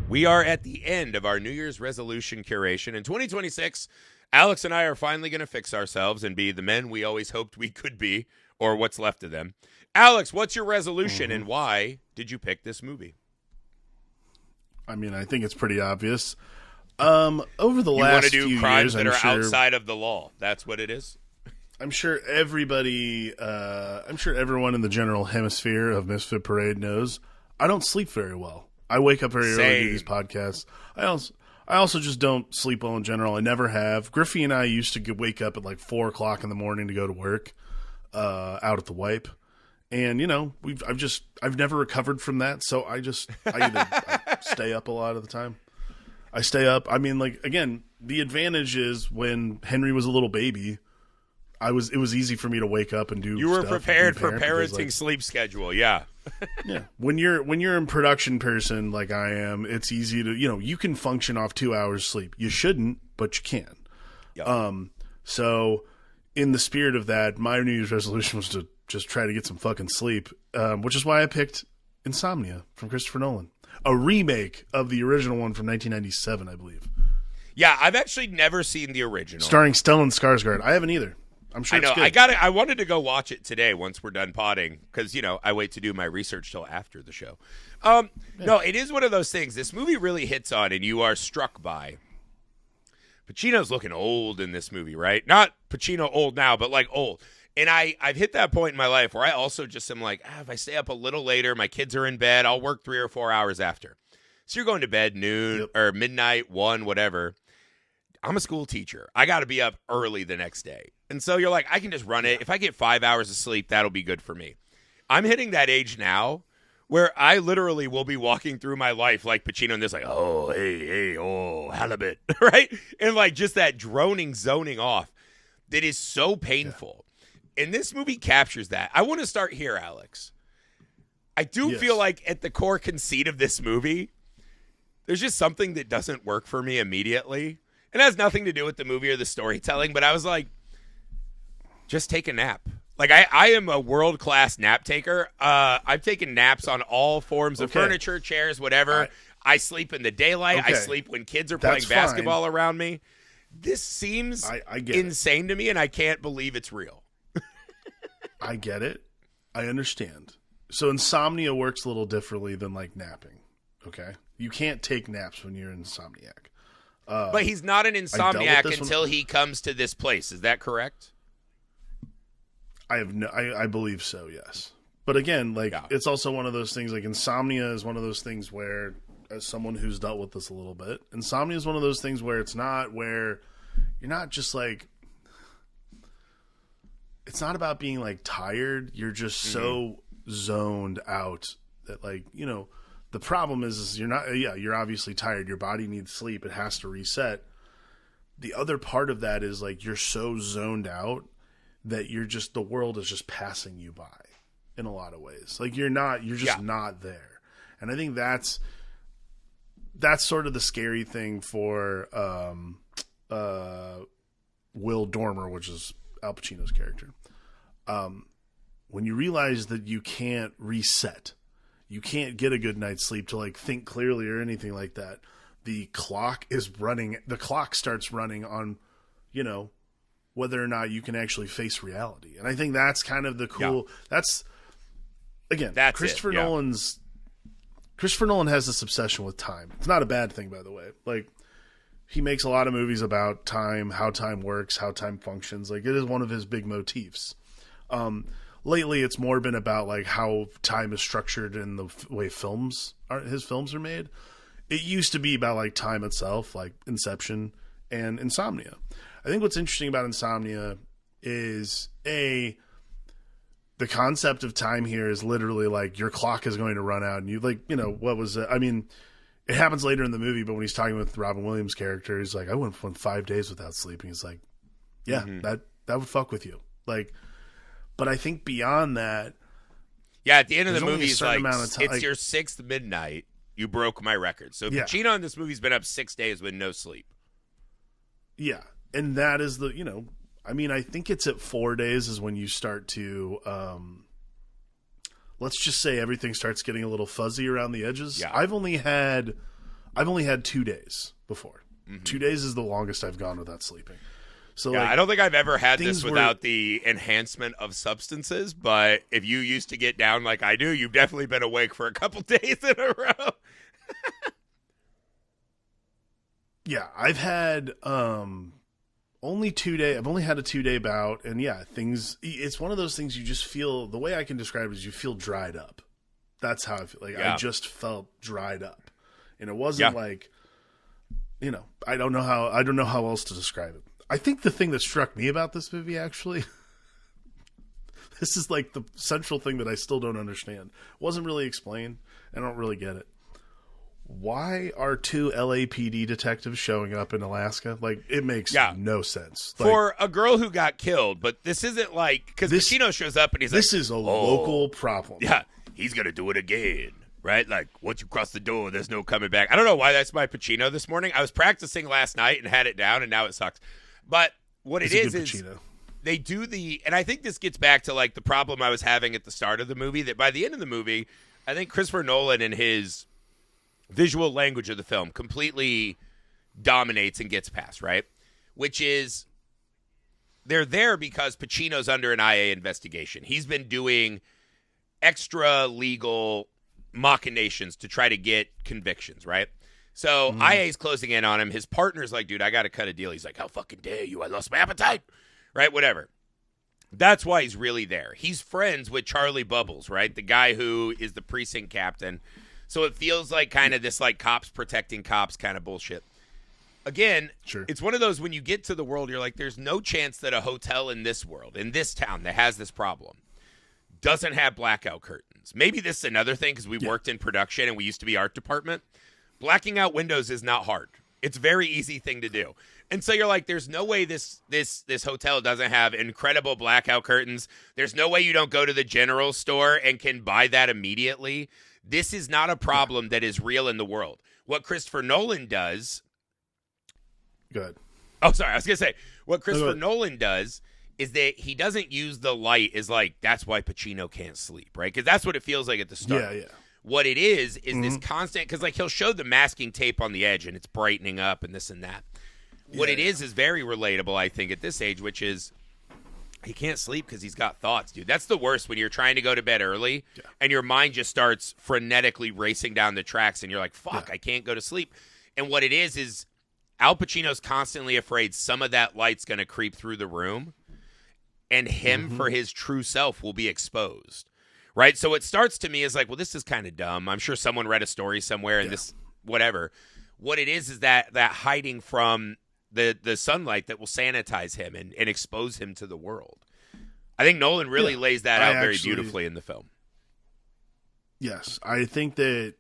We are at the end of our New Year's resolution curation. In 2026, Alex and I are finally going to fix ourselves and be the men we always hoped we could be, or what's left of them. Alex, what's your resolution and why did you pick this movie? I mean, I think it's pretty obvious. Over the last few years, you want to do crimes that are outside of the law. That's what it is? I'm sure everybody, I'm sure everyone in the general hemisphere of Misfit Parade knows I don't sleep very well. I wake up very early to do these podcasts. I also just don't sleep well in general. I never have. Griffey and I used to wake up at like 4 o'clock in the morning to go to work out at the Wipe. And, you know, I've never recovered from that. So I stay up a lot of the time. I stay up. I mean, like, again, the advantage is when Henry was a little baby, it was easy for me to wake up and do. You were stuff prepared for parenting because, like, sleep schedule. Yeah. Yeah. When you're in production person like I am, it's easy to, you can function off 2 hours sleep. You shouldn't, but you can. Yep. So in the spirit of that, my New Year's resolution was to just try to get some fucking sleep, which is why I picked Insomnia from Christopher Nolan, a remake of the original one from 1997, I believe. Yeah, I've actually never seen the original. Starring Stellan Skarsgård. I haven't either. I'm sure it's good. I wanted to go watch it today once we're done potting because, I wait to do my research till after the show. No, it is one of those things. This movie really hits on and you are struck by. Pacino's looking old in this movie, right? Not Pacino old now, but like old. And I've hit that point in my life where I also just am like, if I stay up a little later, my kids are in bed, I'll work 3 or 4 hours after. So you're going to bed noon or midnight, 1, whatever. I'm a school teacher. I got to be up early the next day. And so you're like, I can just run it. If I get 5 hours of sleep, that'll be good for me. I'm hitting that age now where I literally will be walking through my life like Pacino and this like, oh, hey, oh, halibut, right? And like just that droning, zoning off that is so painful. Yeah. And this movie captures that. I want to start here, Alex. I do feel like at the core conceit of this movie, there's just something that doesn't work for me immediately. It has nothing to do with the movie or the storytelling, but I was like, just take a nap. Like, I am a world-class nap taker. I've taken naps on all forms of furniture, chairs, whatever. I sleep in the daylight. I sleep when kids are playing basketball around me. This seems insane to me, and I can't believe it's real. I get it. I understand. So insomnia works a little differently than, like, napping, okay? You can't take naps when you're an insomniac. But he's not an insomniac until he comes to this place. Is that correct? I believe so, yes. But again, it's also one of those things, like insomnia is one of those things where, as someone who's dealt with this a little bit, insomnia is one of those things where it's not where you're not just like, it's not about being like tired. You're just so zoned out that the problem is you're not, you're obviously tired. Your body needs sleep. It has to reset. The other part of that is like, you're so zoned out that the world is just passing you by in a lot of ways. Like you're just not there. And I think that's sort of the scary thing for Will Dormer, which is Al Pacino's character. When you realize that you can't reset, you can't get a good night's sleep to like think clearly or anything like that. The clock starts running on, whether or not you can actually face reality. And I think that's kind of the cool, that's Christopher Nolan has this obsession with time. It's not a bad thing, by the way. Like, he makes a lot of movies about time, how time works, how time functions. Like, it is one of his big motifs. Lately, it's more been about like how time is structured in the way his films are made. It used to be about like time itself, like Inception and Insomnia. I think what's interesting about Insomnia is the concept of time here is literally like your clock is going to run out and you what was it? I mean, it happens later in the movie, but when he's talking with Robin Williams' character, he's like, I went 5 days without sleeping. He's like, that would fuck with you. Like, but I think beyond that, at the end of the movie, it's like, it's your 6th midnight. You broke my record. So Pacino in this movie's been up 6 days with no sleep. Yeah. And that is I think it's at 4 days is when you start to, let's just say everything starts getting a little fuzzy around the edges. Yeah. I've only had I've only had 2 days before. 2 days is the longest I've gone without sleeping. So yeah, like, I don't think I've ever had this without the enhancement of substances, but if you used to get down like I do, you've definitely been awake for a couple days in a row. Yeah, I've had only 2 day. I've only had a 2 day bout, and yeah, things. It's one of those things you just feel. The way I can describe it is you feel dried up. That's how I feel. Like I just felt dried up, and it wasn't like, I don't know how else to describe it. I think the thing that struck me about this movie, actually, this is like the central thing that I still don't understand. Wasn't really explained. I don't really get it. Why are 2 LAPD detectives showing up in Alaska? Like, it makes no sense. Like, for a girl who got killed, but this isn't like, because Pacino shows up and he's like, this is a local problem. Yeah, he's going to do it again. Right? Like, once you cross the door, there's no coming back. I don't know why that's my Pacino this morning. I was practicing last night and had it down, and now it sucks. But what it is they do and I think this gets back to like the problem I was having at the start of the movie, that by the end of the movie, I think Christopher Nolan and his visual language of the film completely dominates and gets past, right? Which is, they're there because Pacino's under an IA investigation. He's been doing extra legal machinations to try to get convictions, right? So IA's closing in on him. His partner's like, dude, I got to cut a deal. He's like, how fucking dare you? I lost my appetite. Right? Whatever. That's why he's really there. He's friends with Charlie Bubbles, right? The guy who is the precinct captain. So it feels like kind of this like cops protecting cops kind of bullshit. Again, It's one of those, when you get to the world, you're like, there's no chance that a hotel in this world, in this town that has this problem, doesn't have blackout curtains. Maybe this is another thing because we worked in production and we used to be art department. Blacking out windows is not hard. It's a very easy thing to do. And so you're like, there's no way this hotel doesn't have incredible blackout curtains. There's no way you don't go to the general store and can buy that immediately. This is not a problem that is real in the world. What Christopher Nolan does... Good. Oh, sorry. I was going to say, what Christopher Nolan does is that he doesn't use the light as like, that's why Pacino can't sleep, right? Because that's what it feels like at the start. Yeah. What it is this constant, because like he'll show the masking tape on the edge and it's brightening up and this and that. What it is very relatable, I think, at this age, which is he can't sleep because he's got thoughts, dude. That's the worst, when you're trying to go to bed early and your mind just starts frenetically racing down the tracks and you're like, fuck, I can't go to sleep. And what it is Al Pacino's constantly afraid some of that light's going to creep through the room and him for his true self will be exposed. Right? So it starts to me as like, well, this is kind of dumb. I'm sure someone read a story somewhere and this, whatever. What it is that hiding from the sunlight that will sanitize him and expose him to the world. I think Nolan really lays that out very beautifully in the film. Yes. I think that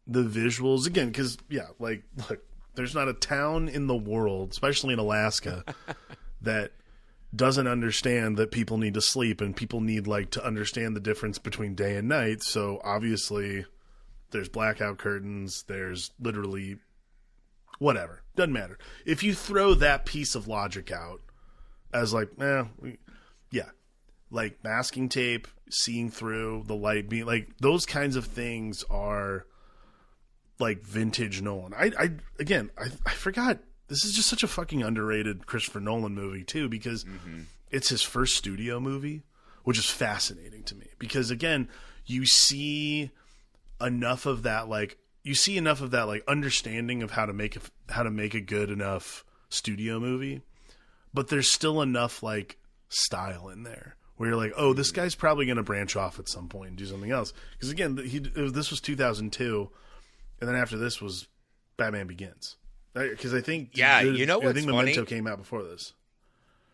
the visuals, again, because, look, there's not a town in the world, especially in Alaska, that doesn't understand that people need to sleep and people need like to understand the difference between day and night. So obviously there's blackout curtains. There's literally whatever. Doesn't matter. If you throw that piece of logic out as like, like masking tape, seeing through the light, being like those kinds of things are like vintage Nolan. I forgot. This is just such a fucking underrated Christopher Nolan movie, too, because it's his first studio movie, which is fascinating to me. Because, again, you see enough of that, understanding of how to make a good enough studio movie, but there's still enough, like, style in there where you're like, oh, this guy's probably going to branch off at some point and do something else. Because, again, this was 2002, and then after this was Batman Begins. Because I think, what's I think Memento funny? Came out before this.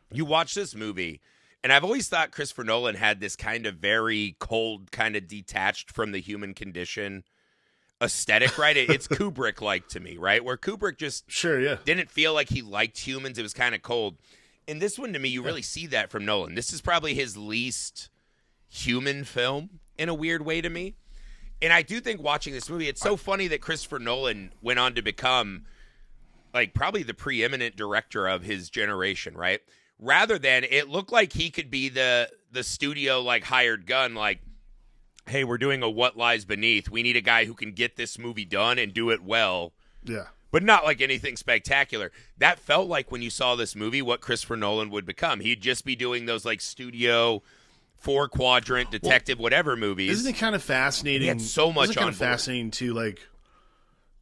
You watch this movie, and I've always thought Christopher Nolan had this kind of very cold, kind of detached from the human condition aesthetic, right? It's Kubrick-like to me, right? Where Kubrick just didn't feel like he liked humans. It was kind of cold. In this one, to me, you really see that from Nolan. This is probably his least human film in a weird way to me. And I do think watching this movie, it's so funny that Christopher Nolan went on to become like probably the preeminent director of his generation, right? Rather than it looked like he could be the studio like hired gun, like, hey, we're doing a What Lies Beneath. We need a guy who can get this movie done and do it well Yeah. But not like anything spectacular. That felt like when you saw this movie what Christopher Nolan would become. He'd just be doing those like studio 4-quadrant detective whatever movies. Isn't it kind of fascinating? He had so much isn't it kind on of board. fascinating too, like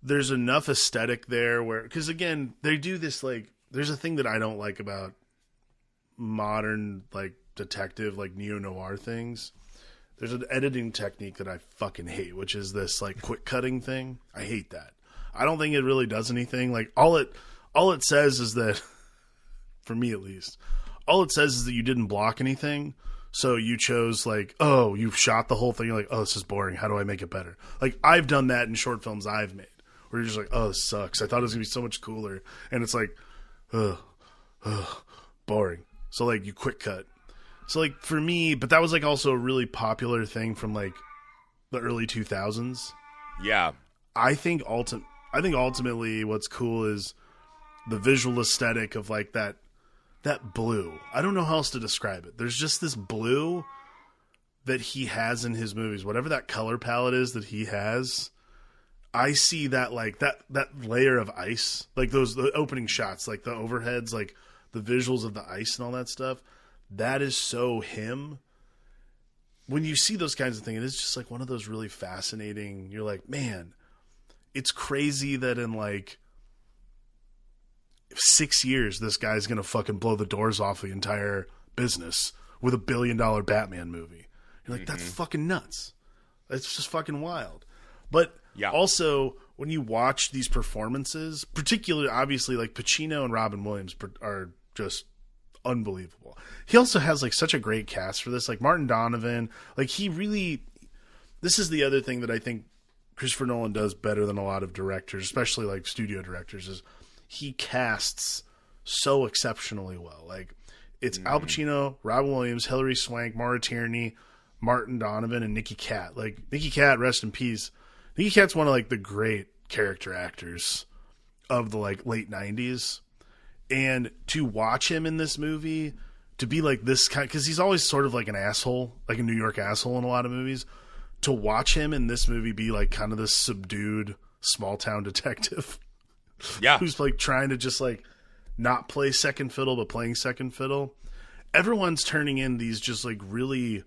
there's enough aesthetic there where, because again, they do this, like, there's a thing that I don't like about modern, like, detective, like, neo-noir things. There's an editing technique that I fucking hate, which is this, like, quick cutting thing. I hate that. I don't think it really does anything. Like, all it says is that, for me at least, all it says is that you didn't block anything. So you chose, like, oh, you shot the whole thing. You're like, oh, this is boring. How do I make it better? Like, I've done that in short films I've made, where you're just like, oh, this sucks. I thought it was going to be so much cooler. And it's like, boring. So, like, you quick cut. So, like, for me, but that was, like, also a really popular thing from, like, the early 2000s. Yeah. I think ultimately what's cool is the visual aesthetic of, like, that blue. I don't know how else to describe it. There's just this blue that he has in his movies. Whatever that color palette is that he has, I see that, like, that layer of ice, like the opening shots, like the overheads, like the visuals of the ice and all that stuff. That is so him. When you see those kinds of things, it's just like one of those really fascinating, you're like, man, it's crazy that in like 6 years, this guy's going to fucking blow the doors off the entire business with $1 billion Batman movie. You're like, that's fucking nuts. It's just fucking wild. But also, when you watch these performances, particularly, obviously, like Pacino and Robin Williams are just unbelievable. He also has, like, such a great cast for this. Like, Martin Donovan, like, he really... This is the other thing that I think Christopher Nolan does better than a lot of directors, especially, like, studio directors, is he casts so exceptionally well. Like, it's Al Pacino, Robin Williams, Hilary Swank, Maura Tierney, Martin Donovan, and Nicky Katt. Like, Nicky Katt, rest in peace. Nicky Katt's one of, like, the great character actors of the, like, late 90s. And to watch him in this movie, to be, like, this kind... Because he's always sort of like an asshole, like a New York asshole in a lot of movies. To watch him in this movie be, like, kind of this subdued, small-town detective... Yeah. Who's, like, trying to just, like, not play second fiddle, but playing second fiddle. Everyone's turning in these just, like, really,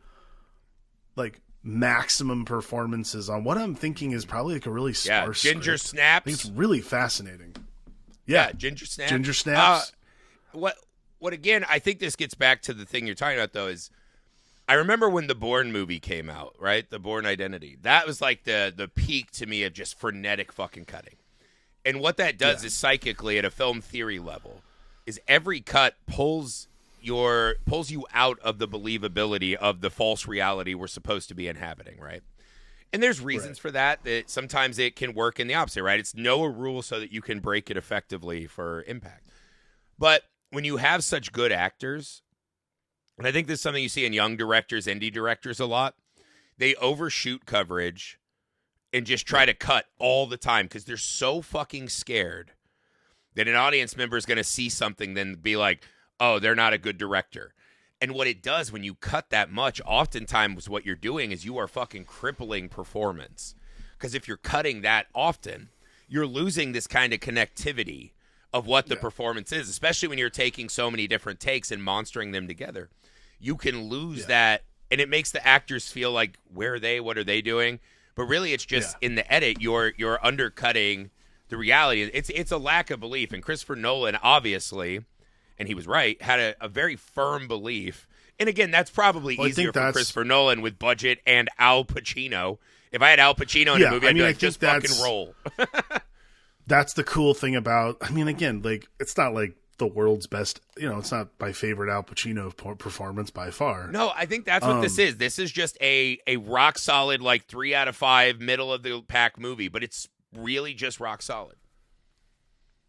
like, maximum performances on what I'm thinking is probably, like, a really sparse Ginger script. Snaps. I think it's really fascinating. Yeah, Ginger Snaps. Ginger Snaps. What again, I think this gets back to the thing you're talking about, though, is I remember when the Bourne movie came out, right? The Bourne Identity. That was, like, the peak to me of just frenetic fucking cutting. And what that does is psychically at a film theory level is every cut pulls you out of the believability of the false reality we're supposed to be inhabiting, right? And there's reasons for that sometimes it can work in the opposite, right? It's know a rule so that you can break it effectively for impact. But when you have such good actors, and I think this is something you see in young directors, indie directors a lot, they overshoot coverage and just try to cut all the time because they're so fucking scared that an audience member is going to see something then be like, oh, they're not a good director. And what it does when you cut that much, oftentimes what you're doing is you are fucking crippling performance. Because if you're cutting that often, you're losing this kind of connectivity of what the performance is, especially when you're taking so many different takes and monstering them together. You can lose that, and it makes the actors feel like, where are they? What are they doing? But really, it's just in the edit, you're undercutting the reality. It's a lack of belief. And Christopher Nolan, obviously, and he was right, had a very firm belief. And again, that's probably easier for Christopher Nolan with budget and Al Pacino. If I had Al Pacino in a movie, I'd be like, just fucking roll. That's the cool thing about, I mean, again, like, it's not like the world's best, you know, it's not my favorite Al Pacino performance by far. No, I think that's what this is. This is just a rock solid, like 3 out of 5 middle of the pack movie, but it's really just rock solid.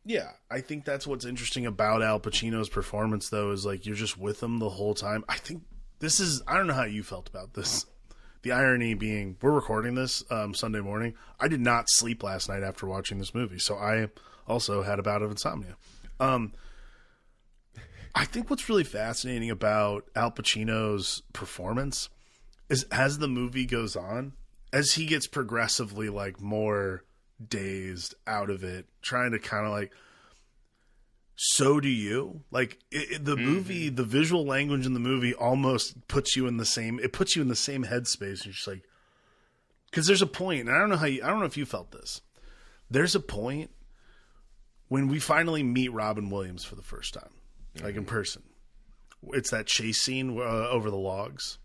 Yeah, I think that's what's interesting about Al Pacino's performance, though, is like you're just with him the whole time. I think this is, I don't know how you felt about this. The irony being, we're recording this Sunday morning. I did not sleep last night after watching this movie, so I also had a bout of insomnia. I think what's really fascinating about Al Pacino's performance is as the movie goes on, as he gets progressively like more dazed, out of it, trying to kind of like, so do you? Like the movie, the visual language in the movie almost puts you in the same, it puts you in the same headspace. You're just like, because there's a point, and I don't know if you felt this. There's a point when we finally meet Robin Williams for the first time, like in person. It's that chase scene over the logs.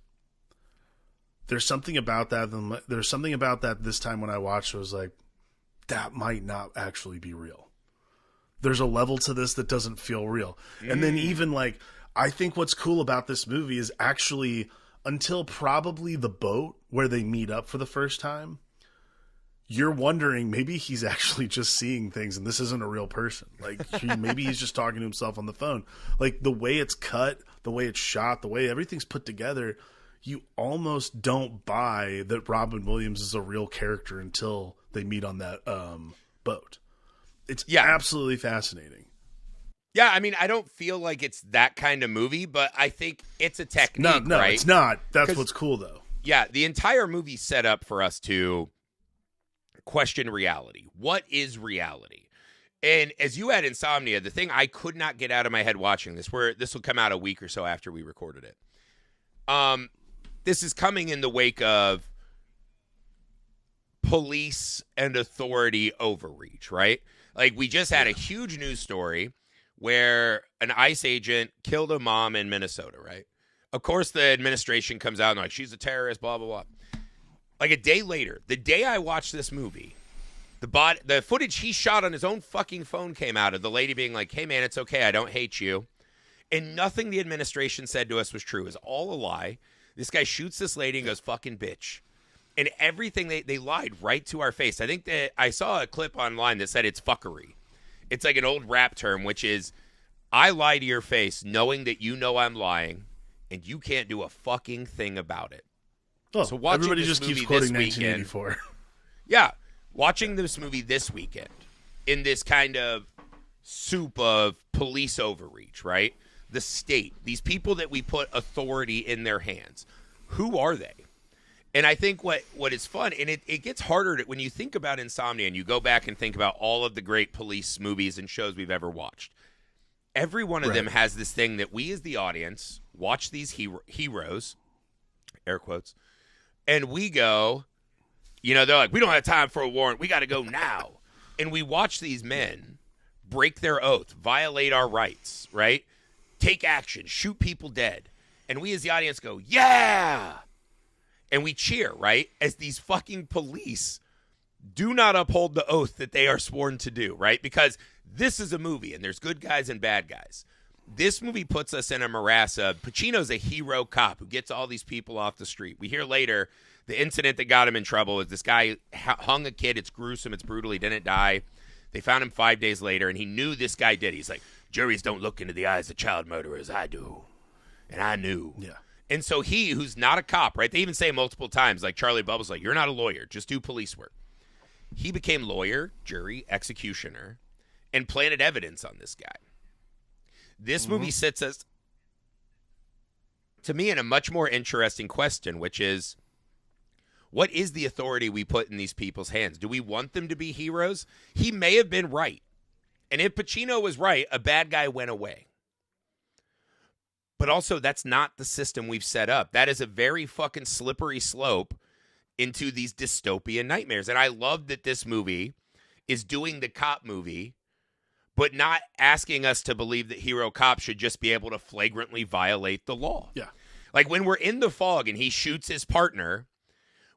There's something about that. There's something about that this time when I watched it, was like, that might not actually be real. There's a level to this that doesn't feel real. And then even like, I think what's cool about this movie is actually until probably the boat where they meet up for the first time, you're wondering maybe he's actually just seeing things and this isn't a real person. Like maybe he's just talking to himself on the phone. Like the way it's cut, the way it's shot, the way everything's put together, you almost don't buy that Robin Williams is a real character until they meet on that boat. It's absolutely fascinating. Yeah, I mean, I don't feel like it's that kind of movie, but I think it's a technique, no, right? It's not. That's what's cool, though. Yeah, the entire movie's set up for us to question reality. What is reality? And as you had Insomnia, the thing I could not get out of my head watching this, where this will come out a week or so after we recorded it. This is coming in the wake of police and authority overreach, right? Like, we just had a huge news story where an ICE agent killed a mom in Minnesota, right? Of course, the administration comes out and like, she's a terrorist, blah, blah, blah. Like a day later, the day I watched this movie, the footage he shot on his own fucking phone came out of the lady being like, hey, man, it's okay. I don't hate you. And nothing the administration said to us was true. It was all a lie. This guy shoots this lady and goes, fucking bitch. And everything, they lied right to our face. I think that I saw a clip online that said it's fuckery. It's like an old rap term, which is, I lie to your face knowing that you know I'm lying and you can't do a fucking thing about it. Oh, so watching everybody this just movie keeps quoting this weekend, 1984. Yeah, watching this movie this weekend in this kind of soup of police overreach, right? The state, these people that we put authority in their hands. Who are they? And I think what is fun, and it gets harder when you think about Insomnia and you go back and think about all of the great police movies and shows we've ever watched. Every one of them has this thing that we as the audience watch these heroes, air quotes, and we go, they're like, we don't have time for a warrant. We got to go now. And we watch these men break their oath, violate our rights, right? Take action, shoot people dead. And we as the audience go, yeah! And we cheer, right? As these fucking police do not uphold the oath that they are sworn to do, right? Because this is a movie, and there's good guys and bad guys. This movie puts us in a morass of Pacino's a hero cop who gets all these people off the street. We hear later the incident that got him in trouble is this guy hung a kid. It's gruesome. It's brutal. He didn't die. They found him 5 days later, and he knew this guy did. He's like, juries don't look into the eyes of child murderers. I do. And I knew. Yeah. And so he, who's not a cop, right? They even say multiple times, like Charlie Bubble's like, you're not a lawyer. Just do police work. He became lawyer, jury, executioner, and planted evidence on this guy. This movie sits us, to me, in a much more interesting question, which is, what is the authority we put in these people's hands? Do we want them to be heroes? He may have been right. And if Pacino was right, a bad guy went away. But also, that's not the system we've set up. That is a very fucking slippery slope into these dystopian nightmares. And I love that this movie is doing the cop movie, but not asking us to believe that hero cops should just be able to flagrantly violate the law. Yeah. Like when we're in the fog and he shoots his partner,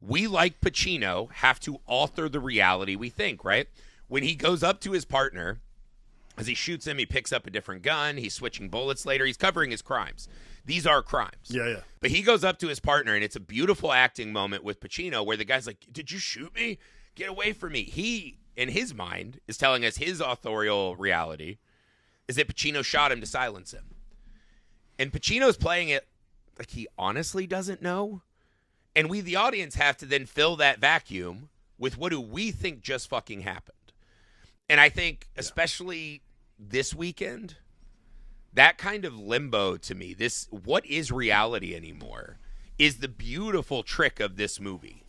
we, like Pacino, have to alter the reality we think, right? When he goes up to his partner, as he shoots him, he picks up a different gun. He's switching bullets later. He's covering his crimes. These are crimes. Yeah. But he goes up to his partner, and it's a beautiful acting moment with Pacino where the guy's like, did you shoot me? Get away from me. He, in his mind, is telling us his authorial reality is that Pacino shot him to silence him. And Pacino's playing it like he honestly doesn't know. And we, the audience, have to then fill that vacuum with what do we think just fucking happened. And I think, especially this weekend, that kind of limbo to me, this what is reality anymore, is the beautiful trick of this movie.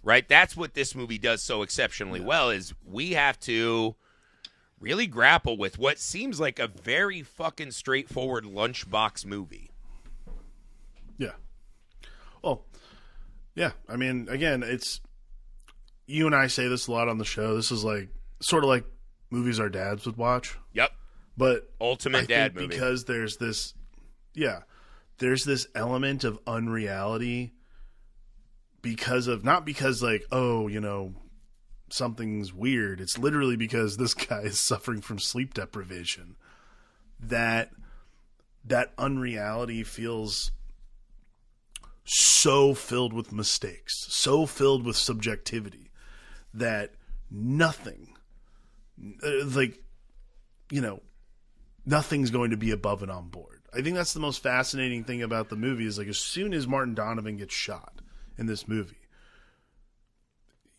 right? That's what this movie does so exceptionally well, is we have to really grapple with what seems like a very fucking straightforward lunchbox movie. Yeah. Well, yeah. I mean, again, it's, you and I say this a lot on the show. This is like sort of like movies our dads would watch. Yep. But ultimate dad movie, because there's this, there's this element of unreality because of, not because like, oh, you know, something's weird. It's literally because this guy is suffering from sleep deprivation. That unreality feels so filled with mistakes, so filled with subjectivity that nothing, like, you know, nothing's going to be above and on board. I think that's the most fascinating thing about the movie is, like, as soon as Martin Donovan gets shot in this movie,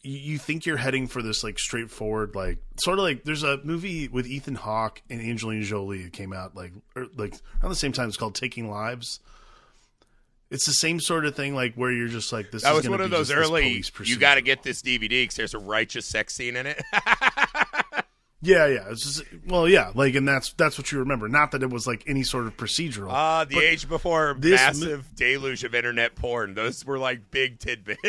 you think you're heading for this, like, straightforward, like, sort of like, there's a movie with Ethan Hawke and Angelina Jolie that came out, like around the same time. It's called Taking Lives. It's the same sort of thing, like, where you're just like, this that is was one of those early, you got to get this DVD because there's a righteous sex scene in it. Yeah. It's just, well, yeah, like, and that's what you remember. Not that it was like any sort of procedural. The age before massive deluge of internet porn. Those were like big tidbits.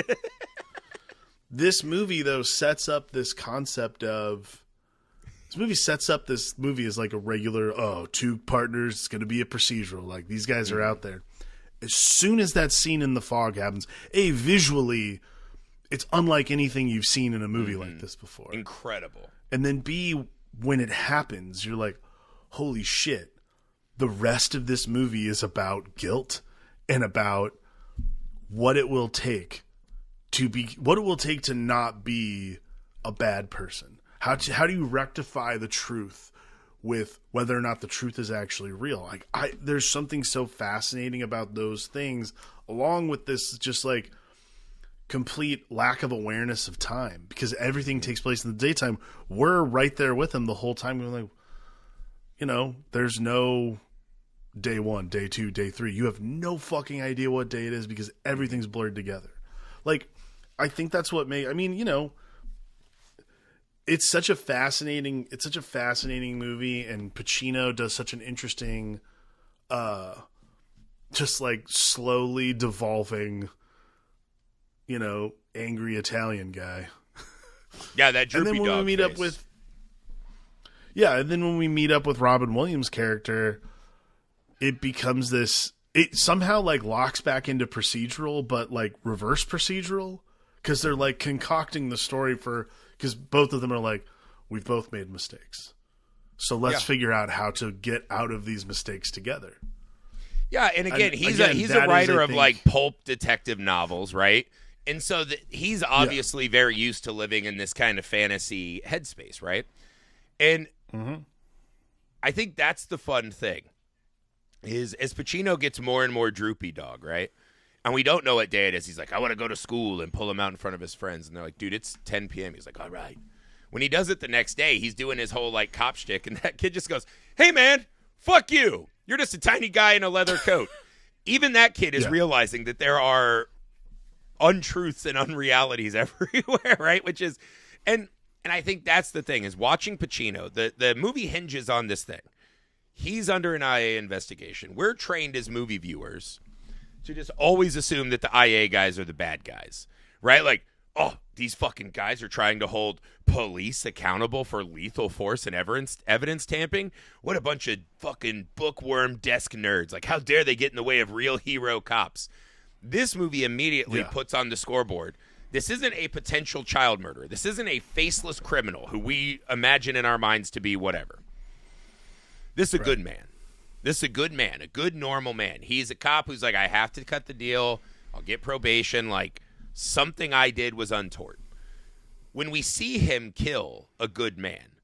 This movie, though, sets up this concept of, this movie as like a regular, two partners, it's going to be a procedural. Like, these guys are out there. As soon as that scene in the fog happens, visually, it's unlike anything you've seen in a movie like this before. Incredible. And then B, when it happens, you're like, holy shit. The rest of this movie is about guilt and about what it will take to not be a bad person. How do you rectify the truth with whether or not the truth is actually real? Like, there's something so fascinating about those things, along with this just like complete lack of awareness of time, because everything takes place in the daytime. We're right there with him the whole time. We're like, you know, there's no day 1, day 2, day 3. You have no fucking idea what day it is because everything's blurred together. Like, I think that's what I mean, you know, it's such a fascinating movie, and Pacino does such an interesting, just like slowly devolving, you know, angry Italian guy. Yeah, that droopy and then when dog we meet face. up with, and then when we meet up with Robin Williams' character, it becomes this. It somehow like locks back into procedural, but like reverse procedural, because they're like concocting the story because both of them are like, we've both made mistakes, so let's figure out how to get out of these mistakes together. Yeah, and again, he's a writer of like pulp detective novels, right? And so he's obviously very used to living in this kind of fantasy headspace, right? And I think that's the fun thing, is as Pacino gets more and more droopy dog, right? And we don't know what day it is. He's like, I want to go to school, and pull him out in front of his friends. And they're like, dude, it's 10 p.m. He's like, all right. When he does it the next day, he's doing his whole like cop shtick, and that kid just goes, hey, man, fuck you. You're just a tiny guy in a leather coat. Even that kid is realizing that there are untruths and unrealities everywhere, right? Which is, and I think that's the thing, is watching Pacino, the movie hinges on this thing. He's under an IA investigation. We're trained as movie viewers to just always assume that the IA guys are the bad guys, right? Like, oh, these fucking guys are trying to hold police accountable for lethal force and evidence tampering. What a bunch of fucking bookworm desk nerds. Like, how dare they get in the way of real hero cops? This movie immediately puts on the scoreboard, this isn't a potential child murderer. This isn't a faceless criminal who we imagine in our minds to be whatever. This is a good man. This is a good man, a good, normal man. He's a cop who's like, I have to cut the deal. I'll get probation. Like, something I did was untoward. When we see him kill a good man,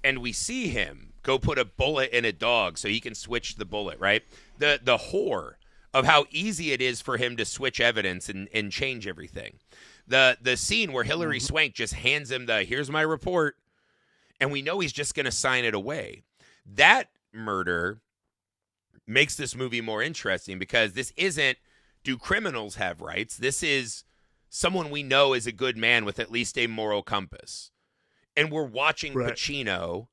and we see him go put a bullet in a dog so he can switch the bullet, right? The horror of how easy it is for him to switch evidence and change everything. The scene where Hilary Swank just hands him here's my report, and we know he's just going to sign it away. That murder makes this movie more interesting, because this isn't, do criminals have rights? This is someone we know is a good man with at least a moral compass. And we're watching Right. Pacino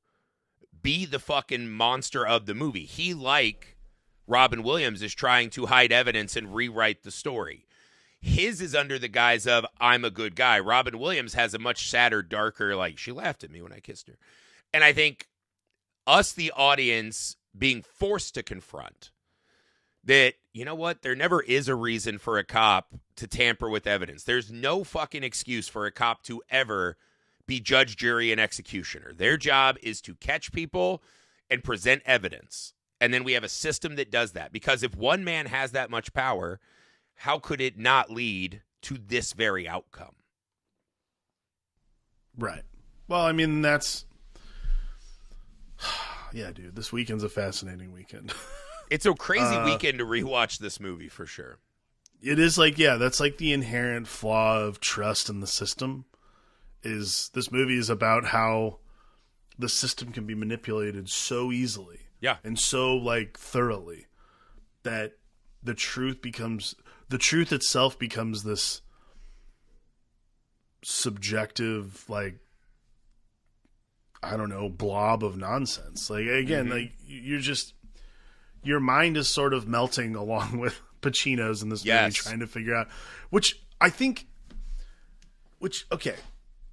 be the fucking monster of the movie. He, like Robin Williams, is trying to hide evidence and rewrite the story. His is under the guise of, I'm a good guy. Robin Williams has a much sadder, darker, like, she laughed at me when I kissed her. And I think us, the audience, being forced to confront that, you know what, there never is a reason for a cop to tamper with evidence. There's no fucking excuse for a cop to ever be judge, jury, and executioner. Their job is to catch people and present evidence. And then we have a system that does that. Because if one man has that much power, how could it not lead to this very outcome? Right. Well, I mean, that's... Yeah, dude, this weekend's a fascinating weekend. It's a crazy weekend to rewatch this movie, for sure. It is like, yeah, that's like the inherent flaw of trust in the system. Is this movie is about how the system can be manipulated so easily, yeah, and so like thoroughly that the truth itself becomes this subjective, like, I don't know, blob of nonsense. Like, again, like, you're just, your mind is sort of melting along with Pacino's in this movie, trying to figure out, okay,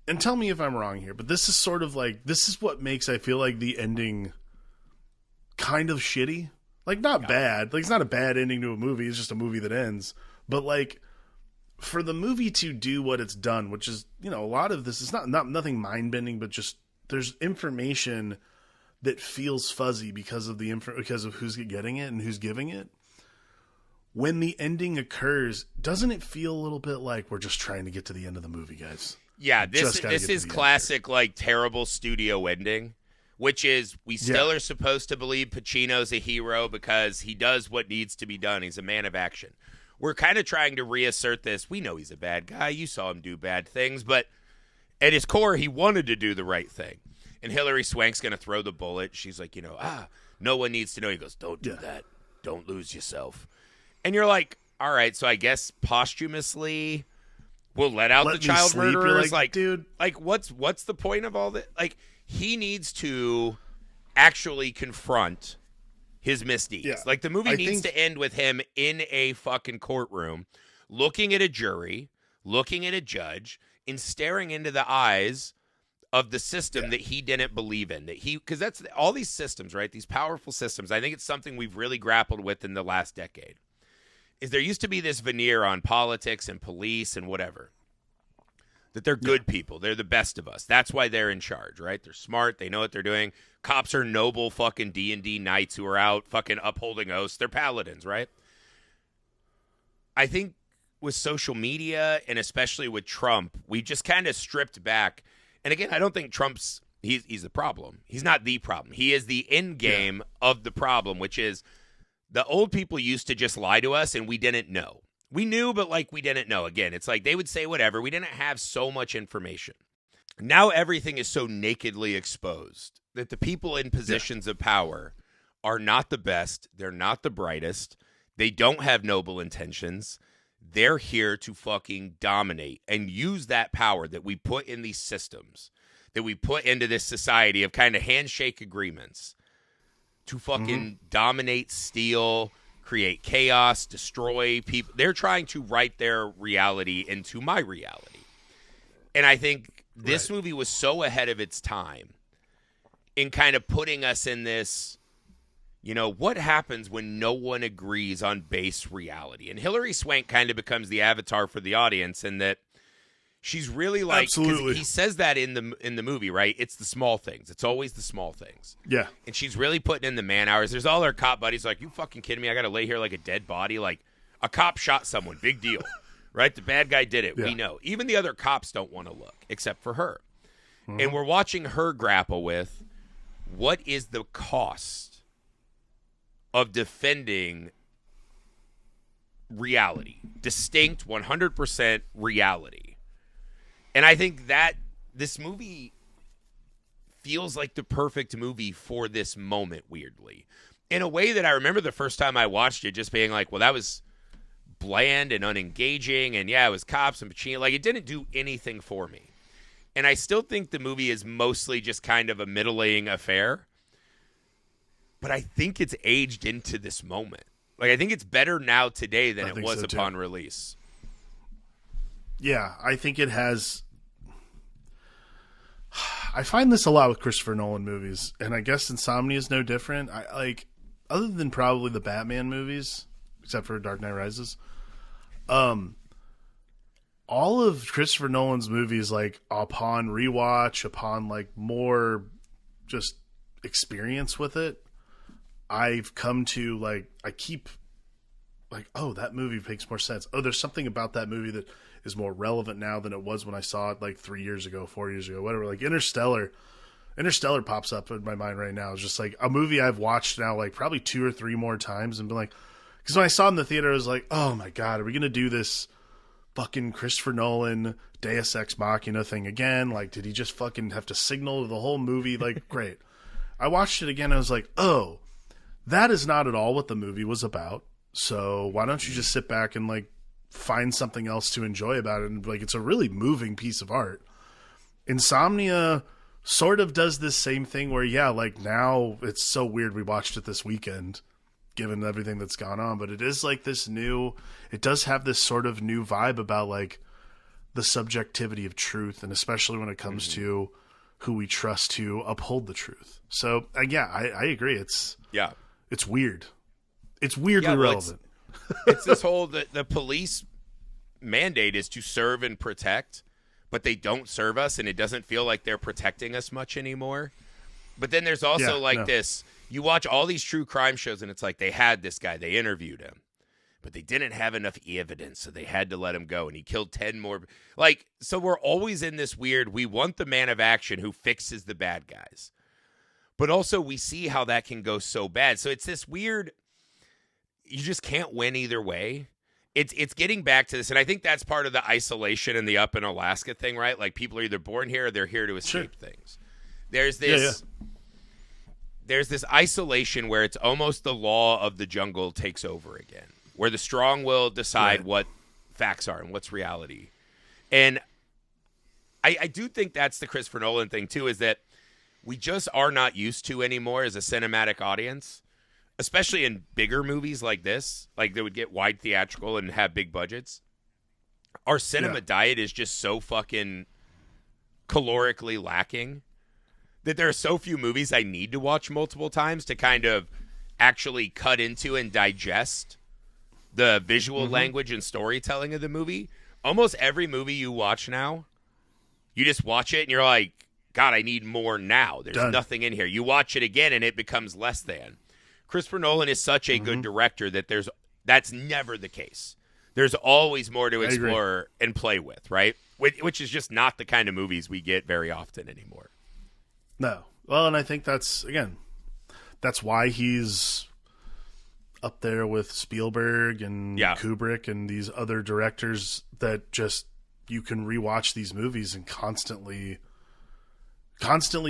and tell me if I'm wrong here, but this is sort of like, this is what makes, I feel like, the ending kind of shitty. Like, not bad. Like, it's not a bad ending to a movie. It's just a movie that ends. But, like, for the movie to do what it's done, which is, you know, a lot of this is nothing mind-bending, but just there's information that feels fuzzy because of who's getting it and who's giving it. When the ending occurs, doesn't it feel a little bit like we're just trying to get to the end of the movie, guys? Yeah, this is classic, like, terrible studio ending, which is we still are supposed to believe Pacino's a hero because he does what needs to be done. He's a man of action. We're kind of trying to reassert this. We know he's a bad guy. You saw him do bad things, but at his core, he wanted to do the right thing. And Hilary Swank's going to throw the bullet. She's like, no one needs to know. He goes, don't do that. Don't lose yourself. And you're like, all right, so I guess posthumously we'll let out the child murderers. Like, dude, like, what's the point of all that? Like, he needs to actually confront his misdeeds. Yeah. Like, the movie needs to end with him in a fucking courtroom, looking at a jury, looking at a judge, and staring into the eyes of the system that he didn't believe in. Because that's all these systems, right? These powerful systems. I think it's something we've really grappled with in the last decade. Is there used to be this veneer on politics and police and whatever, that they're good people. They're the best of us. That's why they're in charge, right? They're smart. They know what they're doing. Cops are noble fucking D&D knights who are out fucking upholding oaths. They're paladins, right? I think with social media and especially with Trump, we just kind of stripped back. And again, I don't think Trump's he's the problem. He's not the problem. He is the end game of the problem, which is the old people used to just lie to us and we didn't know. We knew, but like we didn't know. Again, it's like they would say whatever. We didn't have so much information. Now everything is so nakedly exposed that the people in positions of power are not the best. They're not the brightest. They don't have noble intentions. They're here to fucking dominate and use that power that we put in these systems, that we put into this society of kind of handshake agreements to fucking dominate, steal, create chaos, destroy people. They're trying to write their reality into my reality. And I think this movie was so ahead of its time in kind of putting us in this, you know, what happens when no one agrees on base reality? And Hilary Swank kind of becomes the avatar for the audience in that she's really like, absolutely. He says that in the movie, right? It's the small things. It's always the small things. Yeah. And she's really putting in the man hours. There's all her cop buddies like, you fucking kidding me? I got to lay here like a dead body. Like, a cop shot someone. Big deal. Right? The bad guy did it. Yeah. We know. Even the other cops don't want to look, except for her. And we're watching her grapple with what is the cost of defending reality. Distinct, 100% reality. And I think that this movie feels like the perfect movie for this moment, weirdly. In a way that I remember the first time I watched it just being like, well, that was bland and unengaging, and yeah, it was cops and Pacino. Like, it didn't do anything for me. And I still think the movie is mostly just kind of a middling affair. But I think it's aged into this moment. Like, I think it's better now today than it was upon release. Yeah, I think it has. I find this a lot with Christopher Nolan movies, and I guess Insomnia is no different. Other than probably the Batman movies, except for Dark Knight Rises, all of Christopher Nolan's movies, like upon rewatch, upon like more just experience with it, I've come to like, I keep like, oh, that movie makes more sense. Oh, there's something about that movie that is more relevant now than it was when I saw it like 3 years ago, 4 years ago, whatever. Like Interstellar pops up in my mind right now. It's just like a movie I've watched now like probably 2 or 3 more times and been like, because when I saw it in the theater, I was like, oh my God, are we going to do this fucking Christopher Nolan Deus Ex Machina thing again? Like, did he just fucking have to signal the whole movie? Like, great. I watched it again. I was like, oh, that is not at all what the movie was about. So why don't you just sit back and like find something else to enjoy about it? And like, it's a really moving piece of art. Insomnia sort of does this same thing where, yeah, like now it's so weird. We watched it this weekend, given everything that's gone on, but it is like this new, it does have this sort of new vibe about like the subjectivity of truth. And especially when it comes to who we trust to uphold the truth. So yeah, I agree. It's weird. It's weirdly relevant. It's this whole, the police mandate is to serve and protect, but they don't serve us, and it doesn't feel like they're protecting us much anymore. But then there's also this, you watch all these true crime shows, and it's like they had this guy, they interviewed him, but they didn't have enough evidence, so they had to let him go, and he killed 10 more. Like, so we're always in this weird, we want the man of action who fixes the bad guys. But also we see how that can go so bad. So it's this weird, you just can't win either way. It's getting back to this, and I think that's part of the isolation and the up in Alaska thing, right? Like, people are either born here or they're here to escape things. There's this there's this isolation where it's almost the law of the jungle takes over again, where the strong will decide what facts are and what's reality. And I do think that's the Christopher Nolan thing too, is that we just are not used to anymore as a cinematic audience, especially in bigger movies like this, like they would get wide theatrical and have big budgets. Our cinema diet is just so fucking calorically lacking that there are so few movies I need to watch multiple times to kind of actually cut into and digest the visual language and storytelling of the movie. Almost every movie you watch now, you just watch it and you're like, God, I need more now. There's nothing in here. You watch it again and it becomes less than. Christopher Nolan is such a good director that that's never the case. There's always more to explore and play with, right? Which is just not the kind of movies we get very often anymore. No. Well, and I think that's why he's up there with Spielberg and Kubrick and these other directors that just, you can rewatch these movies and constantly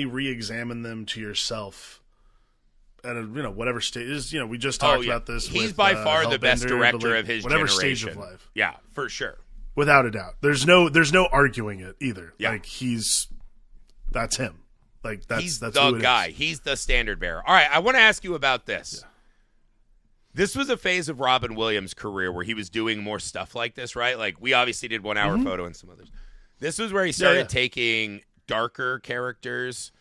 re-examine them to yourself. At a, whatever stage, we just talked about this. He's by far the best director of his whatever generation. Stage of life. Yeah, for sure. Without a doubt. There's no arguing it either. Yeah. Like, that's him. Like, he's that's the guy. He's the standard bearer. All right, I want to ask you about this. Yeah. This was a phase of Robin Williams' career where he was doing more stuff like this, right? Like, we obviously did 1 Hour Photo and some others. This was where he started taking darker characters.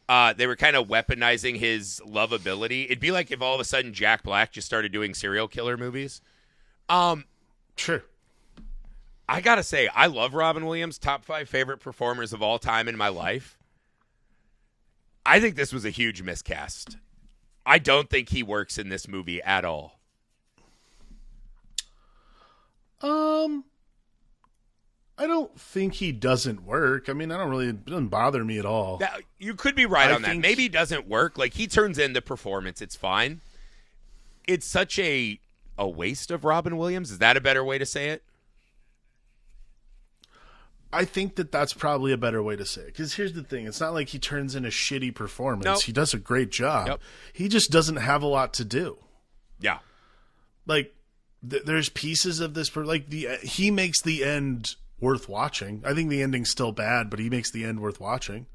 They were kind of weaponizing his lovability. It'd be like if all of a sudden Jack Black just started doing serial killer movies. Sure. I gotta say, I love Robin Williams. Top 5 favorite performers of all time in my life. I think this was a huge miscast. I don't think he works in this movie at all. I don't think he doesn't work. I mean, it doesn't bother me at all. You could be right on that. Maybe he doesn't work. Like, he turns in the performance. It's fine. It's such a waste of Robin Williams. Is that a better way to say it? I think that's probably a better way to say it. Because here's the thing. It's not like he turns in a shitty performance. Nope. He does a great job. Yep. He just doesn't have a lot to do. Yeah. Like, there's pieces of this, like he makes the end worth watching. I think the ending's still bad, but he makes the end worth watching.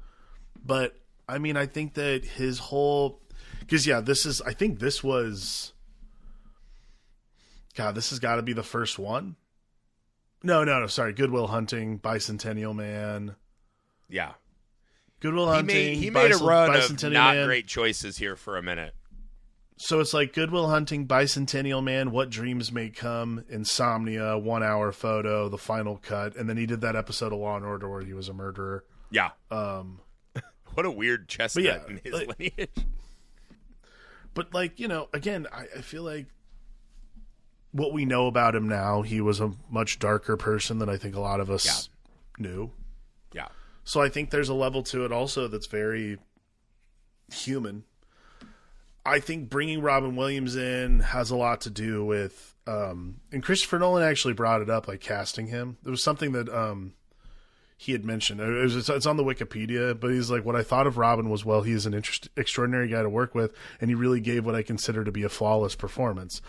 But I mean, I think that his whole, because I think this was, God, this has got to be the first one. No, sorry, Good Will Hunting, Bicentennial Man. Yeah. Good Will Hunting. He made a run of not Man. Great choices here for a minute. So it's like Good Will Hunting, Bicentennial Man, What Dreams May Come, Insomnia, 1 Hour Photo, The Final Cut, and then he did that episode of Law and Order where he was a murderer. Yeah. What a weird chestnut in his lineage. But like, again, I feel like what we know about him now, he was a much darker person than I think a lot of us knew. Yeah. So I think there's a level to it also that's very human. I think bringing Robin Williams in has a lot to do with, and Christopher Nolan actually brought it up, like casting him. There was something that he had mentioned. It's on the Wikipedia, but he's like, what I thought of Robin was, well, he is an extraordinary guy to work with, and he really gave what I consider to be a flawless performance.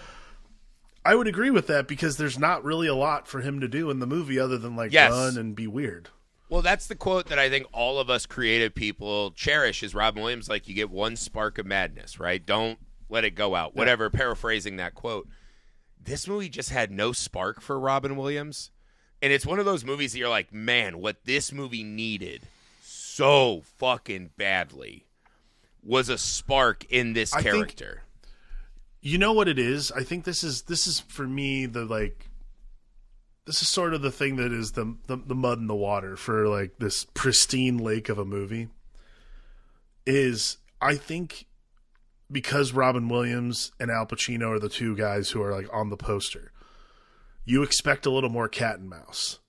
I would agree with that because there's not really a lot for him to do in the movie other than run and be weird. Well, that's the quote that I think all of us creative people cherish is Robin Williams, like you get one spark of madness, right? Don't let it go out. Whatever, paraphrasing that quote. This movie just had no spark for Robin Williams. And it's one of those movies that you're like, man, what this movie needed so fucking badly was a spark in this character. You know what it is? I think this is for me this is sort of the thing that is the mud in the water for like this pristine lake of a movie. Is I think because Robin Williams and Al Pacino are the two guys who are like on the poster, you expect a little more cat and mouse.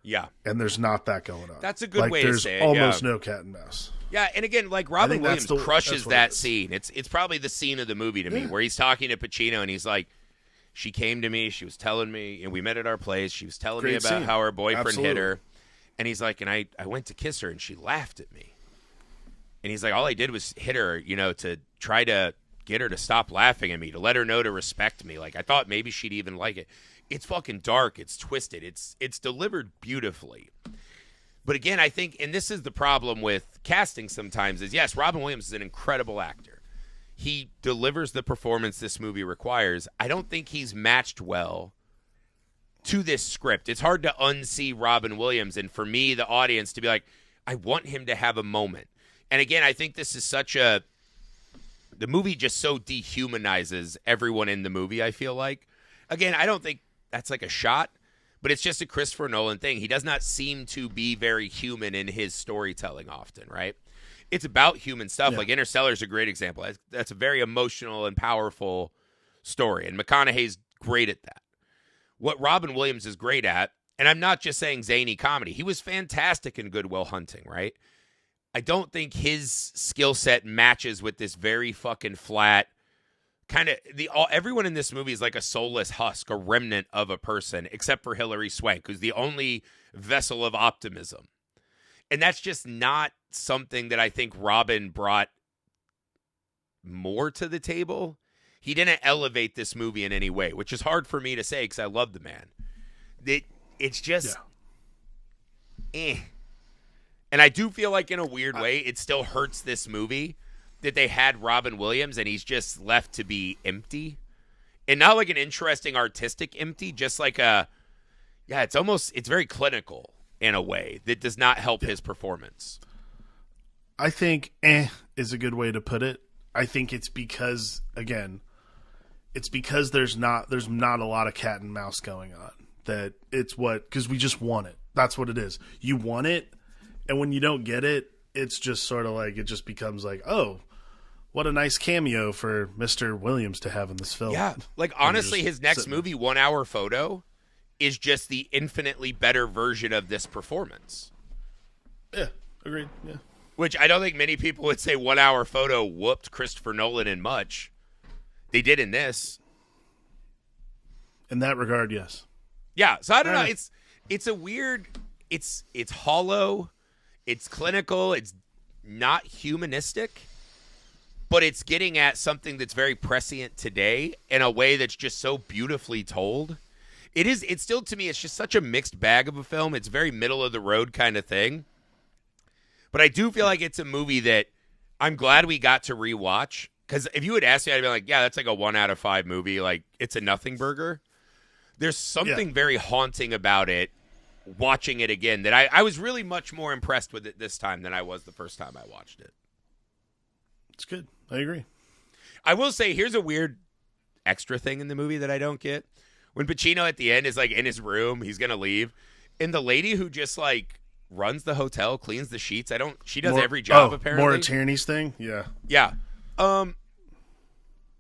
Yeah. And there's not that going on. That's a good way to say it. There's almost no cat and mouse. Yeah, and again, like Robin Williams crushes that scene. It's probably the scene of the movie to me where he's talking to Pacino and he's like, she came to me, she was telling me, and we met at our place, she was telling me about how her boyfriend hit her. And he's like, and I went to kiss her and she laughed at me. And he's like, all I did was hit her, to try to get her to stop laughing at me, to let her know to respect me. Like I thought maybe she'd even like it. It's fucking dark, it's twisted, it's delivered beautifully. But again, I think, and this is the problem with casting sometimes, is yes, Robin Williams is an incredible actor. He delivers the performance this movie requires. I don't think he's matched well to this script. It's hard to unsee Robin Williams, and for me, the audience, to be like, I want him to have a moment. And again, I think this is the movie just so dehumanizes everyone in the movie, I feel like. Again, I don't think that's like a shot. But it's just a Christopher Nolan thing. He does not seem to be very human in his storytelling often, right? It's about human stuff. Yeah. Like Interstellar is a great example. That's a very emotional and powerful story. And McConaughey's great at that. What Robin Williams is great at, and I'm not just saying zany comedy. He was fantastic in Good Will Hunting, right? I don't think his skill set matches with this very fucking flat, kind of everyone in this movie is like a soulless husk, a remnant of a person, except for Hilary Swank, who's the only vessel of optimism. And that's just not something that I think Robin brought more to the table. He didn't elevate this movie in any way, which is hard for me to say because I love the man. It's just, And I do feel like in a weird way, it still hurts this movie that they had Robin Williams and he's just left to be empty. And not like an interesting artistic empty, just like it's very clinical in a way that does not help his performance. I think is a good way to put it. I think it's because, again, there's not a lot of cat and mouse going on. That it's because we just want it. That's what it is. You want it, and when you don't get it, it's just sort of like, it just becomes like, oh, what a nice cameo for Mr. Williams to have in this film. Yeah, like honestly, his next movie, 1 Hour Photo, is just the infinitely better version of this performance. Yeah, agreed, yeah. Which I don't think many people would say 1 Hour Photo whooped Christopher Nolan in much. They did in this. In that regard, yes. Yeah, so I don't know. It's a weird, it's hollow, it's clinical, it's not humanistic. but it's getting at something that's very prescient today in a way that's just so beautifully told. It's still, to me, it's just such a mixed bag of a film. It's very middle of the road kind of thing. But I do feel like it's a movie that I'm glad we got to rewatch. Because if you had asked me, I'd be like, yeah, that's like a 1 out of 5 movie. Like, it's a nothing burger. There's something very haunting about it, watching it again, that I was really much more impressed with it this time than I was the first time I watched it. It's good. I agree. I will say, here's a weird extra thing in the movie that I don't get. When Pacino at the end is like in his room, he's going to leave. And the lady who just like runs the hotel, cleans the sheets, she does every job apparently. More Tierney's thing? Yeah. Yeah.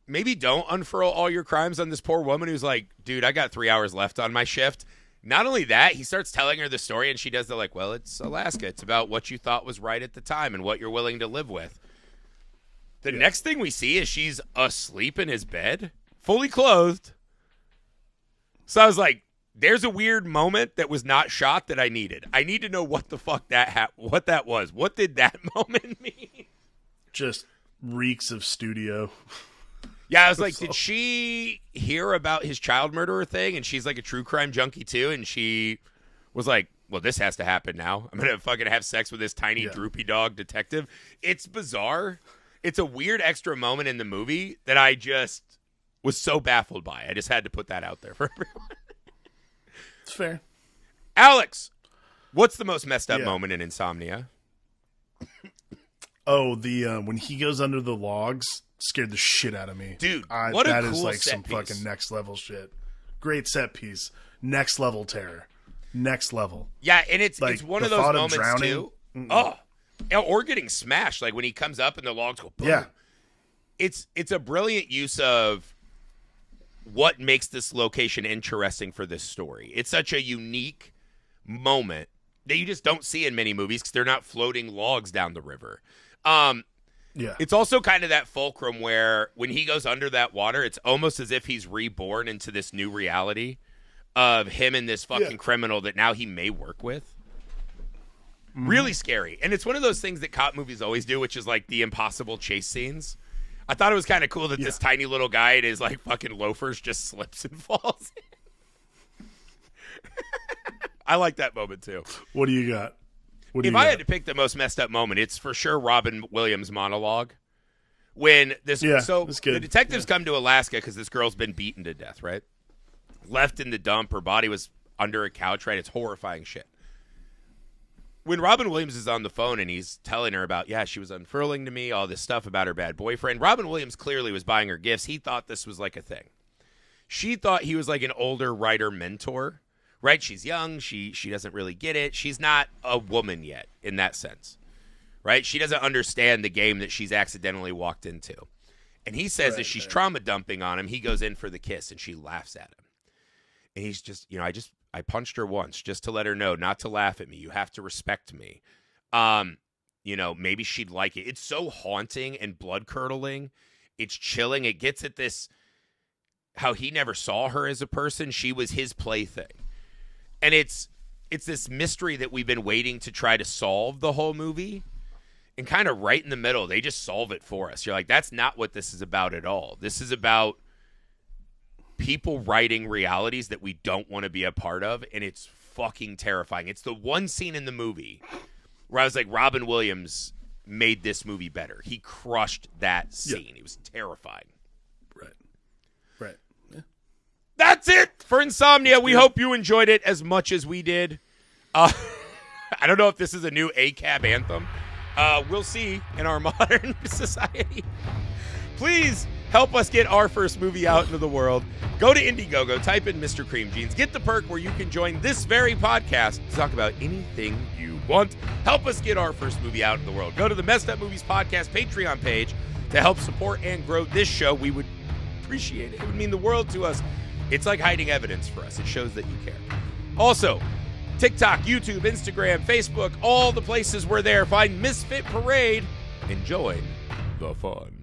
Maybe don't unfurl all your crimes on this poor woman who's like, dude, I got 3 hours left on my shift. Not only that, he starts telling her the story and she does the like, well, it's Alaska. It's about what you thought was right at the time and what you're willing to live with. The next thing we see is she's asleep in his bed, fully clothed. So I was like, there's a weird moment that was not shot that I needed. I need to know what the fuck what that was. What did that moment mean? Just reeks of studio. Yeah, I was like, did she hear about his child murderer thing? And she's like a true crime junkie too. And she was like, well, this has to happen now. I'm going to fucking have sex with this tiny droopy dog detective. It's bizarre. It's a weird extra moment in the movie that I just was so baffled by. I just had to put that out there for everyone. It's fair. Alex, what's the most messed up moment in Insomnia? Oh, the when he goes under the logs scared the shit out of me. Dude, what a that cool is like set some piece. Fucking next level shit. Great set piece. Next level terror. Next level. Yeah, and it's like, one of those moments drowning, too. Oh, or getting smashed, like when he comes up and the logs go boom. Yeah. It's a brilliant use of what makes this location interesting for this story. It's such a unique moment that you just don't see in many movies because they're not floating logs down the river. It's also kind of that fulcrum where when he goes under that water, it's almost as if he's reborn into this new reality of him and this fucking criminal that now he may work with. Really scary. And it's one of those things that cop movies always do, which is like the impossible chase scenes. I thought it was kind of cool that this tiny little guy in his like fucking loafers just slips and falls. I like that moment too. What do you got? If I had to pick the most messed up moment, it's for sure Robin Williams' monologue. When this, the detectives come to Alaska because this girl's been beaten to death, right? Left in the dump, her body was under a couch, right? It's horrifying shit. When Robin Williams is on the phone and he's telling her about, she was unfurling to me, all this stuff about her bad boyfriend. Robin Williams clearly was buying her gifts. He thought this was like a thing. She thought he was like an older writer mentor, right? She's young. She doesn't really get it. She's not a woman yet in that sense, right? She doesn't understand the game that she's accidentally walked into. And he says that she's trauma dumping on him. He goes in for the kiss and she laughs at him. And he's just, I punched her once just to let her know not to laugh at me. You have to respect me. Maybe she'd like it. It's so haunting and blood curdling. It's chilling. It gets at this, how he never saw her as a person. She was his plaything. And it's this mystery that we've been waiting to try to solve the whole movie. And kind of right in the middle, they just solve it for us. You're like, that's not what this is about at all. This is about people writing realities that we don't want to be a part of, and it's fucking terrifying. It's the one scene in the movie where I was like, Robin Williams made this movie better. He crushed that scene. It was terrifying. Right. Yeah. That's it for Insomnia. We hope you enjoyed it as much as we did. I don't know if this is a new ACAB anthem. We'll see in our modern society. Please help us get our first movie out into the world. Go to Indiegogo, type in Mr. Cream Jeans, get the perk where you can join this very podcast to talk about anything you want. Help us get our first movie out in the world. Go to the Messed Up Movies Podcast Patreon page to help support and grow this show. We would appreciate it. It would mean the world to us. It's like hiding evidence for us. It shows that you care. Also, TikTok, YouTube, Instagram, Facebook, all the places we're there. Find Misfit Parade and join the fun.